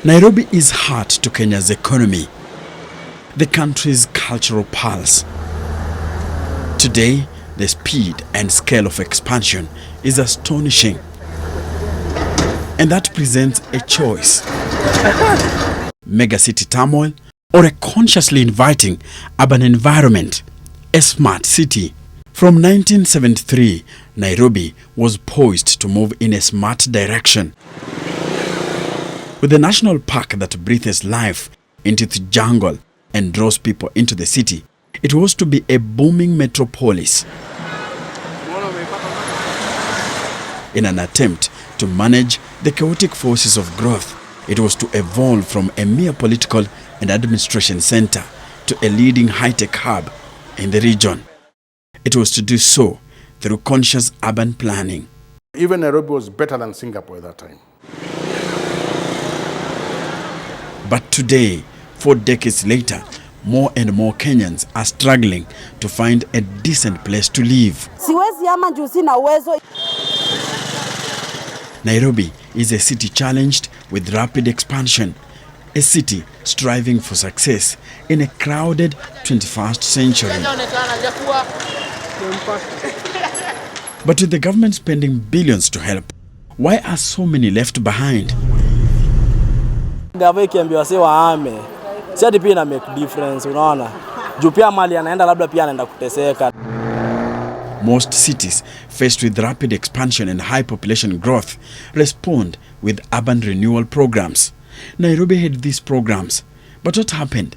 Nairobi is heart to Kenya's economy, the country's cultural pulse. Today, the speed and scale of expansion is astonishing. And that presents a choice. Mega city turmoil or a consciously inviting urban environment, a smart city. From 1973, Nairobi was poised to move in a smart direction. With a national park that breathes life into its jungle and draws people into the city, it was to be a booming metropolis. In an attempt to manage the chaotic forces of growth, it was to evolve from a mere political and administration center to a leading high-tech hub in the region. It was to do so through conscious urban planning. Even Nairobi was better than Singapore at that time. But today, 4 decades later, more and more Kenyans are struggling to find a decent place to live. Nairobi is a city challenged with rapid expansion, a city striving for success in a crowded 21st century. But with the government spending billions to help, why are so many left behind? Gava ikiambiwa si waame, si ati pia ina make difference, unaona? Juu pia mali anaenda labda pia anaenda kuteseka. Most cities faced with rapid expansion and high population growth respond with urban renewal programs. Nairobi had these programs, but what happened?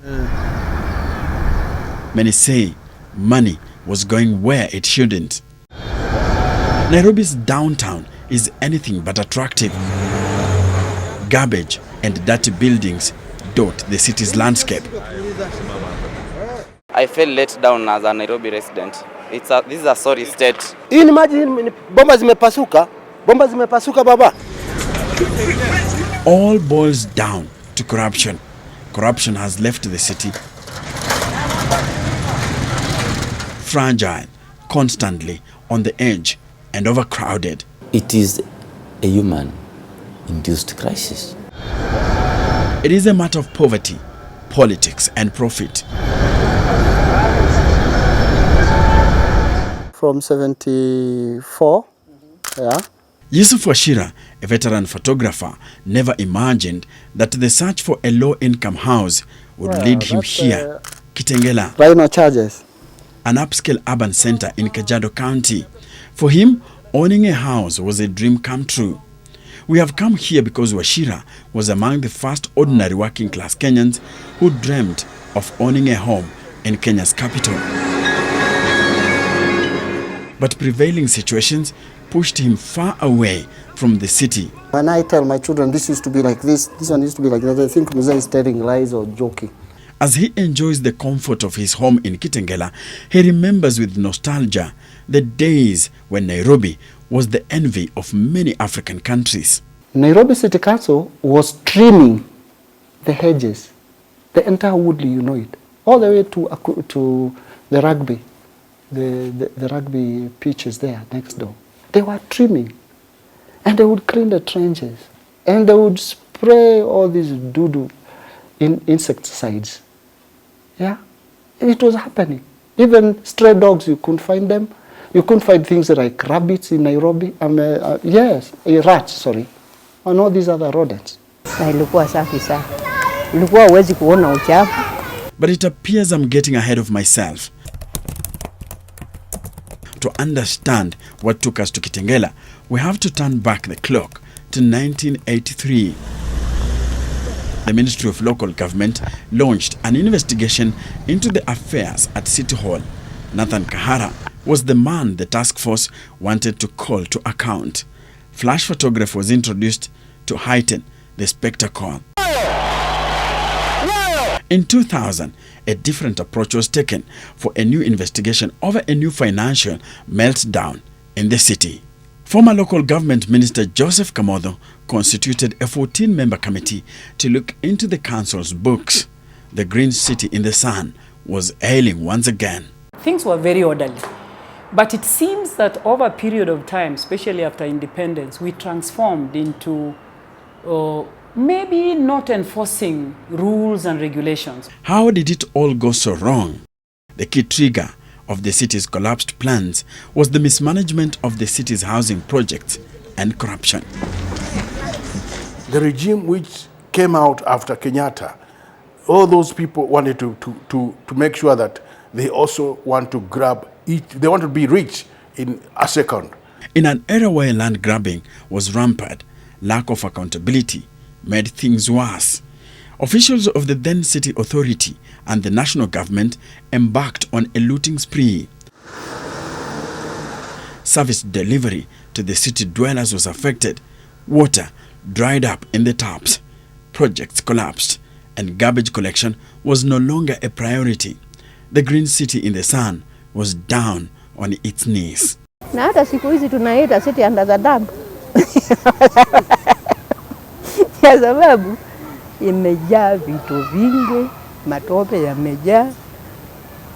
Many say money was going where it shouldn't. Nairobi's downtown is anything but attractive. Garbage and dirty buildings dot the city's landscape. I felt let down as a Nairobi resident. This is a sorry state. Imagine bomba zimepasuka baba. All boils down to corruption. Corruption has left the city fragile, constantly on the edge and overcrowded. It is a human-induced crisis. It is a matter of poverty, politics and profit. From 74, yeah. Yusuf Washira, a veteran photographer, never imagined that the search for a low-income house would lead him here, Kitengela, Rhino charges, an upscale urban center in Kajiado County. For him, owning a house was a dream come true. We have come here because Washira was among the first ordinary working-class Kenyans who dreamt of owning a home in Kenya's capital. But prevailing situations pushed him far away from the city. When I tell my children this used to be like this one used to be like that, I think Mzee is telling lies or joking. As he enjoys the comfort of his home in Kitengela, he remembers with nostalgia the days when Nairobi was the envy of many African countries. Nairobi City Council was trimming the hedges, the entire Woodley, you know it, all the way to the rugby, the rugby pitches there next door. They were trimming, and they would clean the trenches, and they would spray all these doo-doo insecticides. Yeah, it was happening. Even stray dogs, you couldn't find them. You couldn't find things like rabbits in Nairobi. Yes, rats, sorry. And all these other rodents. But it appears I'm getting ahead of myself. To understand what took us to Kitengela, we have to turn back the clock to 1983. The Ministry of Local Government launched an investigation into the affairs at City Hall. Nathan Kahara was the man the task force wanted to call to account. Flash photography was introduced to heighten the spectacle. In 2000, a different approach was taken for a new investigation over a new financial meltdown in the city. Former local government minister Joseph Kamotho constituted a 14-member committee to look into the council's books. The green city in the sun was ailing once again. Things were very orderly. But it seems that over a period of time, especially after independence, we transformed into maybe not enforcing rules and regulations. How did it all go so wrong? The key trigger of the city's collapsed plans was the mismanagement of the city's housing projects and corruption. The regime which came out after Kenyatta, all those people wanted to make sure that they also want to grab each, they want to be rich in a second. In an era where land grabbing was rampant, lack of accountability made things worse. Officials of the then city authority and the national government embarked on a looting spree. Service delivery to the city dwellers was affected. Water dried up in the taps. Projects collapsed, and garbage collection was no longer a priority. The green city in the sun was down on its knees. Na hata siku hizi tunaita city under the dam. Kwa sababu imejaa vitu vingi, matope yamejaa,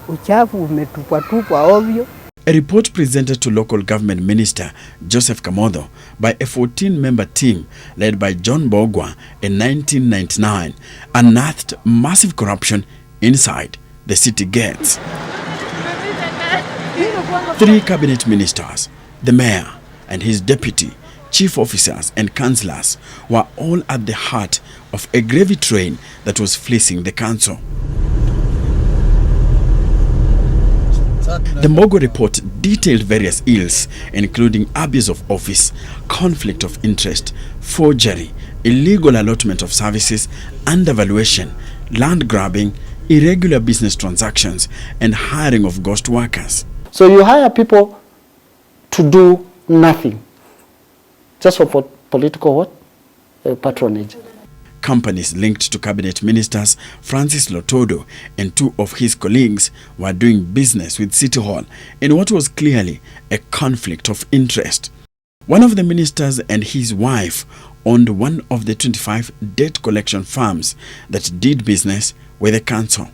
uchafu umetupwa ovyo. A report presented to local government minister Joseph Kamotho by a 14-member team led by John Bogwa in 1999 unearthed massive corruption inside the city gates. 3 cabinet ministers, the mayor and his deputy, chief officers and councillors were all at the heart of a gravy train that was fleecing the council. The Mogo report detailed various ills, including abuse of office, conflict of interest, forgery, illegal allotment of services, undervaluation, land grabbing, irregular business transactions, and hiring of ghost workers. So you hire people to do nothing, just for political what? Patronage. Companies linked to cabinet ministers Francis Lotodo and 2 of his colleagues were doing business with City Hall in what was clearly a conflict of interest. One of the ministers and his wife owned one of the 25 debt collection firms that did business with the council.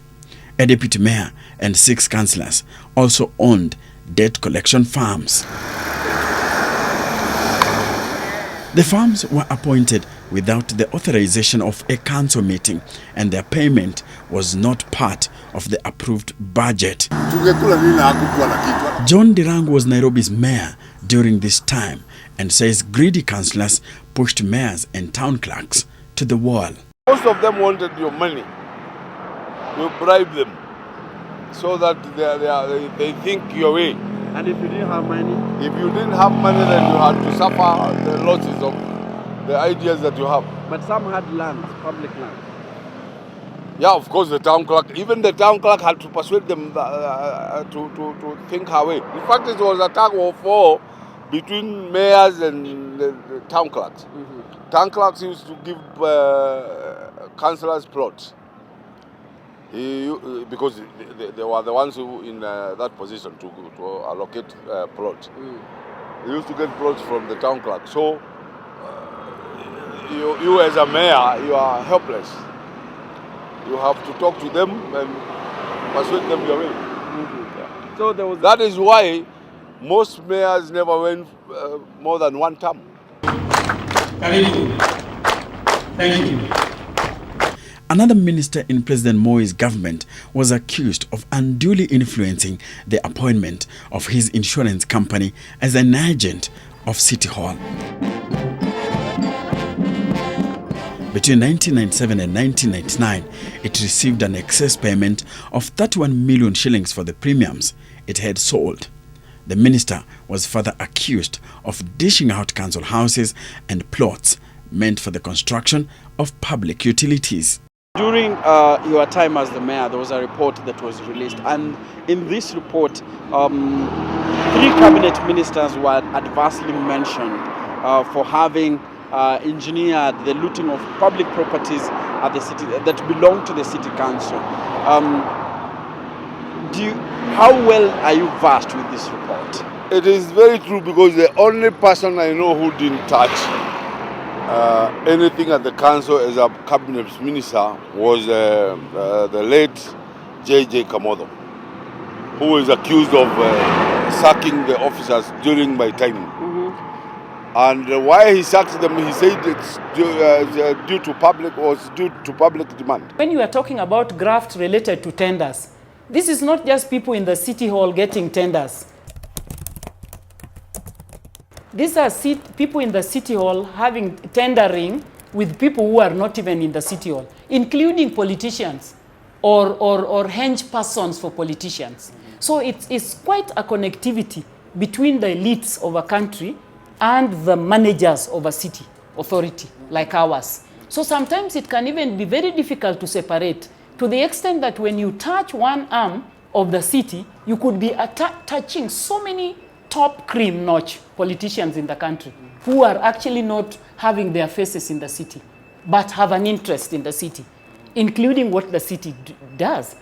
A deputy mayor and 6 councillors also owned debt collection firms. The firms were appointed without the authorization of a council meeting, and their payment was not part of the approved budget. John Dirang was Nairobi's mayor during this time and says greedy councillors pushed mayors and town clerks to the wall. Most of them wanted your money. You bribe them so that they think your way. And if you didn't have money? If you didn't have money, then you had to suffer the losses of the ideas that you have. But some had land, public land. Yeah, of course, the town clerk, even the town clerk had to persuade them to think her way. In fact, it was a tug of war between mayors and the town clerks. Mm-hmm. Town clerks used to give councillors plots. Because they were the ones who in that position to allocate plots. They used to get plots from the town clerk. So you as a mayor, you are helpless. You have to talk to them and persuade them your way. Mm-hmm. Yeah. So there was that is why most mayors never went more than 1 term. Thank you. Another minister in President Moi's government was accused of unduly influencing the appointment of his insurance company as an agent of City Hall. Between 1997 and 1999, it received an excess payment of 31 million shillings for the premiums it had sold. The minister was further accused of dishing out council houses and plots meant for the construction of public utilities. during your time as the mayor, there was a report that was released, and in this report, 3 cabinet ministers were adversely mentioned for having engineered the looting of public properties at the city that belong to the city council. How well are you versed with this report? It is very true, because the only person I know who didn't touch anything at the council as a cabinet minister was the late J.J. Kamotho, who is accused of sacking the officers during my time. And why he sacked them, he said it's due to public demand. When you are talking about graft related to tenders, this is not just people in the city hall getting tenders. These are people in the city hall having tendering with people who are not even in the city hall, including politicians or hench persons for politicians. So it's quite a connectivity between the elites of a country and the managers of a city authority like ours. So sometimes it can even be very difficult to separate, to the extent that when you touch one arm of the city, you could be touching so many top cream notch politicians in the country who are actually not having their faces in the city, but have an interest in the city, including what the city does.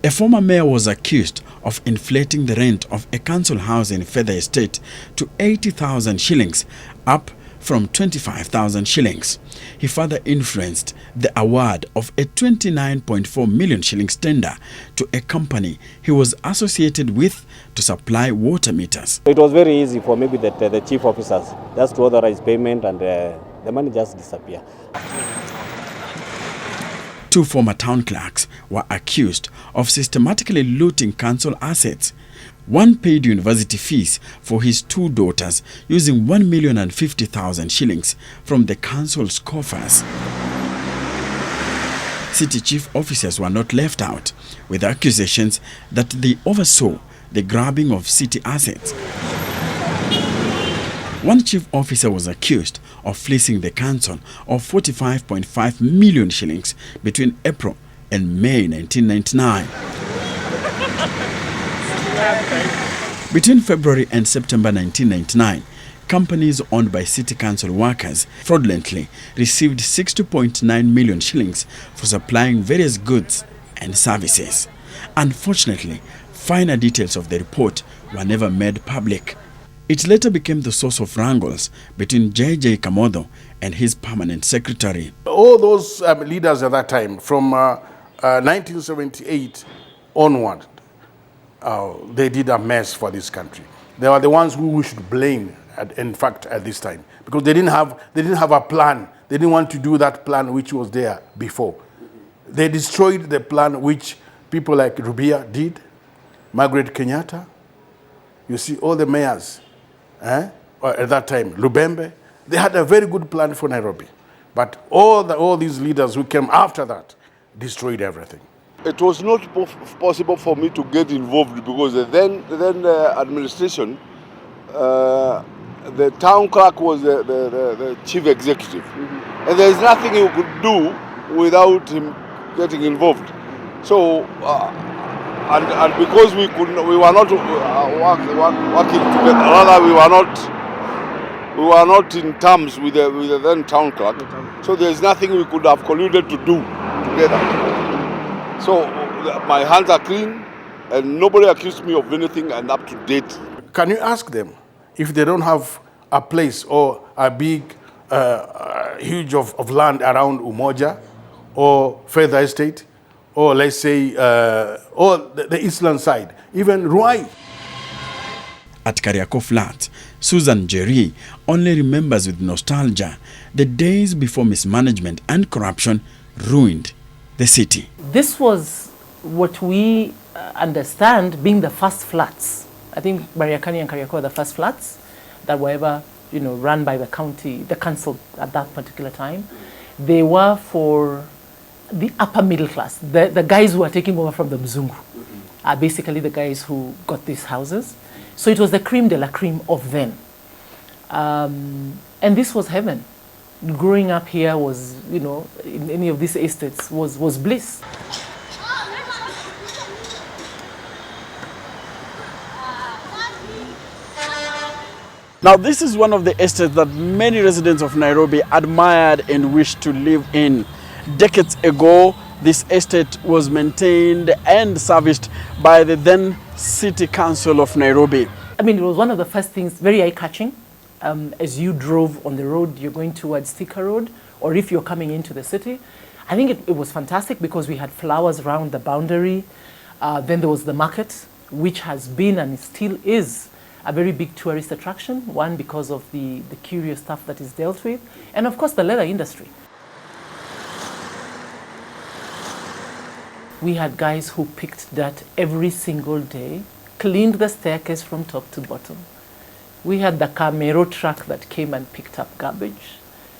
A former mayor was accused of inflating the rent of a council house in Feather Estate to 80,000 shillings, up from 25,000 shillings. He further influenced the award of a 29.4 million shillings tender to a company he was associated with to supply water meters. It was very easy for maybe the chief officers just to authorize payment, and the money just disappeared. Two former town clerks were accused of systematically looting council assets. One paid university fees for his two daughters using 1,050,000 shillings from the council's coffers. City chief officers were not left out, with accusations that they oversaw the grabbing of city assets. One chief officer was accused of fleecing the council of 45.5 million shillings between April and May 1999. Between February and September 1999, companies owned by city council workers fraudulently received 60.9 million shillings for supplying various goods and services. Unfortunately, finer details of the report were never made public. It later became the source of wrangles between J.J. Kamodo and his permanent secretary. All those leaders at that time, from 1978 onward, they did a mess for this country. They were the ones who we should blame, in fact, at this time, because they didn't have a plan. They didn't want to do that plan which was there before. They destroyed the plan which people like Rubia did, Margaret Kenyatta. You see, all the mayors at that time, Lubembe, they had a very good plan for Nairobi. But all these leaders who came after that destroyed everything. It was not possible for me to get involved because the then administration, the town clerk was the chief executive. Mm-hmm. And there's nothing you could do without him getting involved. So, and because we were not working together, rather we were not in terms with the then town clerk. So there's nothing we could have colluded to do together. So my hands are clean and nobody accused me of anything, and up to date. Can you ask them if they don't have a place or a big, huge of land around Umoja or Feather Estate, or let's say, or the eastern side, even Ruai? At Kariako Flat, Susan Jerry only remembers with nostalgia the days before mismanagement and corruption ruined the city. This was what we understand being the first flats. I think Mariakani and Kariako were the first flats that were ever, run by the county, the council at that particular time. They were for the upper middle class. The guys who were taking over from the Mzungu are basically the guys who got these houses. So it was the creme de la creme of then. And this was heaven. Growing up here was, in any of these estates was bliss. Now, this is one of the estates that many residents of Nairobi admired and wished to live in. Decades ago, this estate was maintained and serviced by the then City Council of Nairobi. I mean, it was one of the first things, very eye-catching. As you drove on the road, you're going towards Thika Road, or if you're coming into the city. I think it was fantastic because we had flowers around the boundary. Then there was the market, which has been and still is a very big tourist attraction, one because of the curious stuff that is dealt with, and of course the leather industry. We had guys who picked dirt every single day, cleaned the staircase from top to bottom. We had the Camero truck that came and picked up garbage.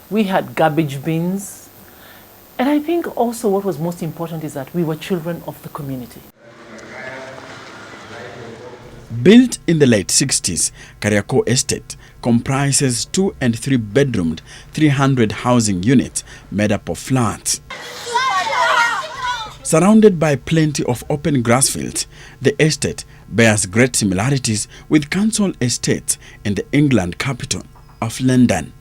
We had garbage bins. And I think also what was most important is that we were children of the community. Built in the late 60s, Kariakor Estate comprises 2 and 3 bedroomed, 300 housing units made up of flats. Surrounded by plenty of open grass fields, the estate bears great similarities with council estates in the England capital of London.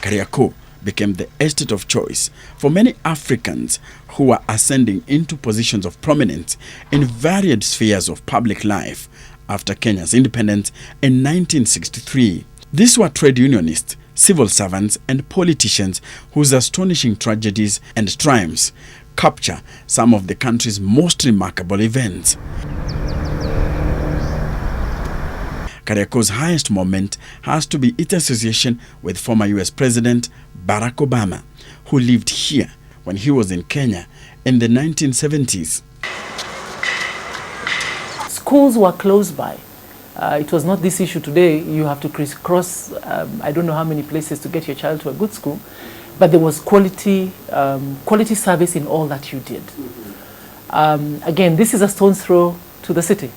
Kariakor became the estate of choice for many Africans who were ascending into positions of prominence in varied spheres of public life after Kenya's independence in 1963. These were trade unionists, civil servants and politicians whose astonishing tragedies and triumphs capture some of the country's most remarkable events. Kariakor's highest moment has to be its association with former US President Barack Obama, who lived here when he was in Kenya in the 1970s. Schools were close by. It was not this issue today. You have to crisscross, I don't know how many places to get your child to a good school, but there was quality service in all that you did. Again, this is a stone's throw to the city.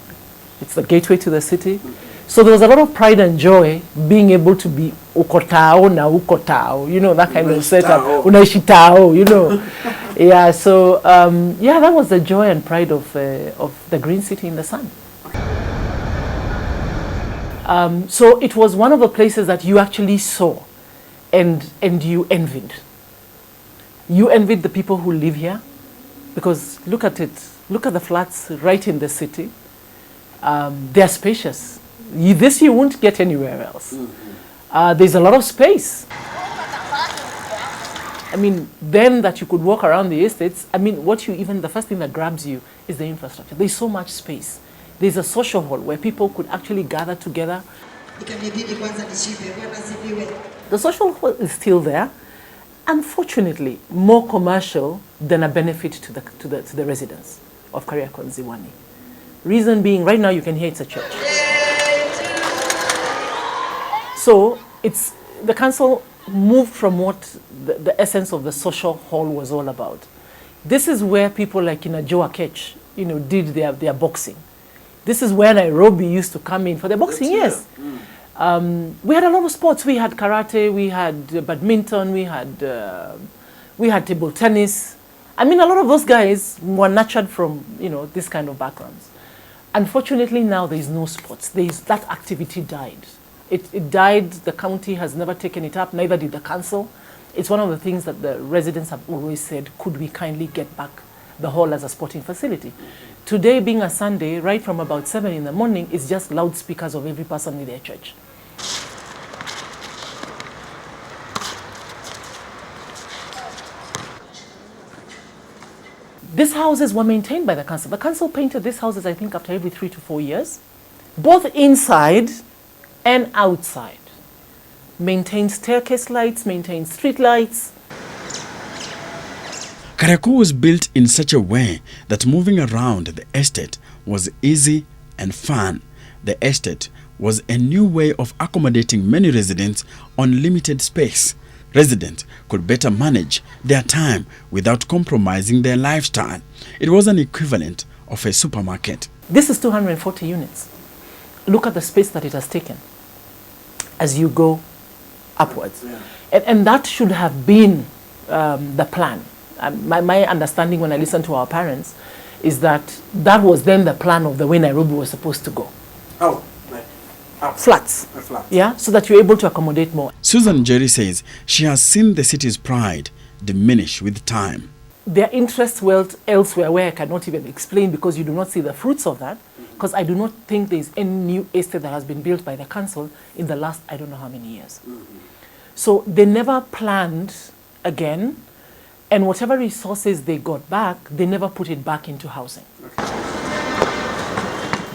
It's the gateway to the city. So there was a lot of pride and joy being able to be ukotao na ukotao, you know, that kind of setup. Unaishitao, you know. Yeah, so yeah, that was the joy and pride of the green city in the sun. So it was one of the places that you actually saw and you envied. You envied the people who live here because look at it. Look at the flats right in the city. They're spacious. This you won't get anywhere else. There's a lot of space. I mean, then that you could walk around the estates, I mean, the first thing that grabs you is the infrastructure. There's so much space. There's a social hall where people could actually gather together. The social hall is still there. Unfortunately, more commercial than a benefit to the residents of Kariakor and Ziwani. Reason being, right now you can hear it's a church. So the council moved from what the essence of the social hall was all about. This is where people like Joa Ketch, you know, did their boxing. This is where Nairobi used to come in for their boxing, yes. We had a lot of sports. We had karate, we had badminton, we had table tennis. I mean, a lot of those guys were nurtured from, you know, this kind of backgrounds. Unfortunately, now there is no sports. That activity died. It died. The county has never taken it up, neither did the council. It's one of the things that the residents have always said, could we kindly get back the hall as a sporting facility? Today, being a Sunday, right from about 7 in the morning, it's just loudspeakers of every person in their church. These houses were maintained by the council. The council painted these houses, I think, after every 3 to 4 years, both inside and outside. Maintained staircase lights, maintained street lights. Kariakor was built in such a way that moving around the estate was easy and fun. The estate was a new way of accommodating many residents on limited space. Residents could better manage their time without compromising their lifestyle. It was an equivalent of a supermarket. This is 240 units. Look at the space that it has taken as you go upwards. Yeah. And that should have been the plan. My understanding when I listened to our parents is that was then the plan of the way Nairobi was supposed to go. Oh, like flats. Flats. Yeah, so that you're able to accommodate more. Susan Jerry says she has seen the city's pride diminish with time. Their interests went elsewhere where I cannot even explain because you do not see the fruits of that. Because I do not think there's any new estate that has been built by the council in the last I don't know how many years. So they never planned again, and whatever resources they got back, they never put it back into housing.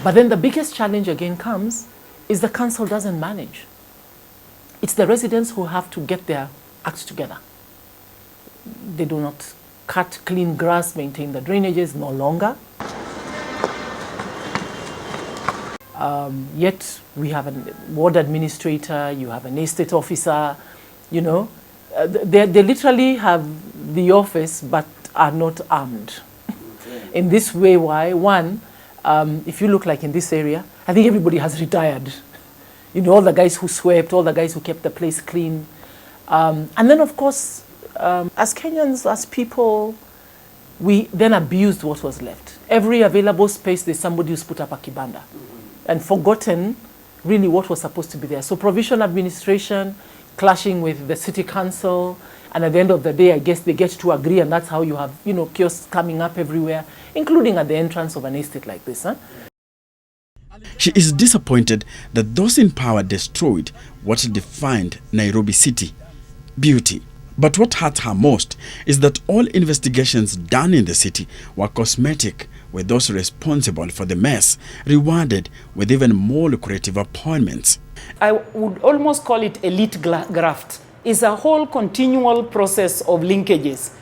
But then the biggest challenge again comes is the council doesn't manage. It's the residents who have to get their act together. They do not cut, clean grass, maintain the drainages, no longer. Yet we have a ward administrator, you have an estate officer, you know. They literally have the office but are not armed. In this way, why? One, if you look like in this area, I think everybody has retired. You know, all the guys who swept, all the guys who kept the place clean. And then, of course, as Kenyans, as people, we then abused what was left. Every available space, there's somebody who's put up a kibanda and forgotten really what was supposed to be there. So provision administration clashing with the city council, and at the end of the day, I guess they get to agree, and that's how you have, you know, kiosks coming up everywhere, including at the entrance of an estate like this. Huh? She is disappointed that those in power destroyed what defined Nairobi City, beauty. But what hurts her most is that all investigations done in the city were cosmetic, with those responsible for the mess rewarded with even more lucrative appointments. I would almost call it elite graft. It's a whole continual process of linkages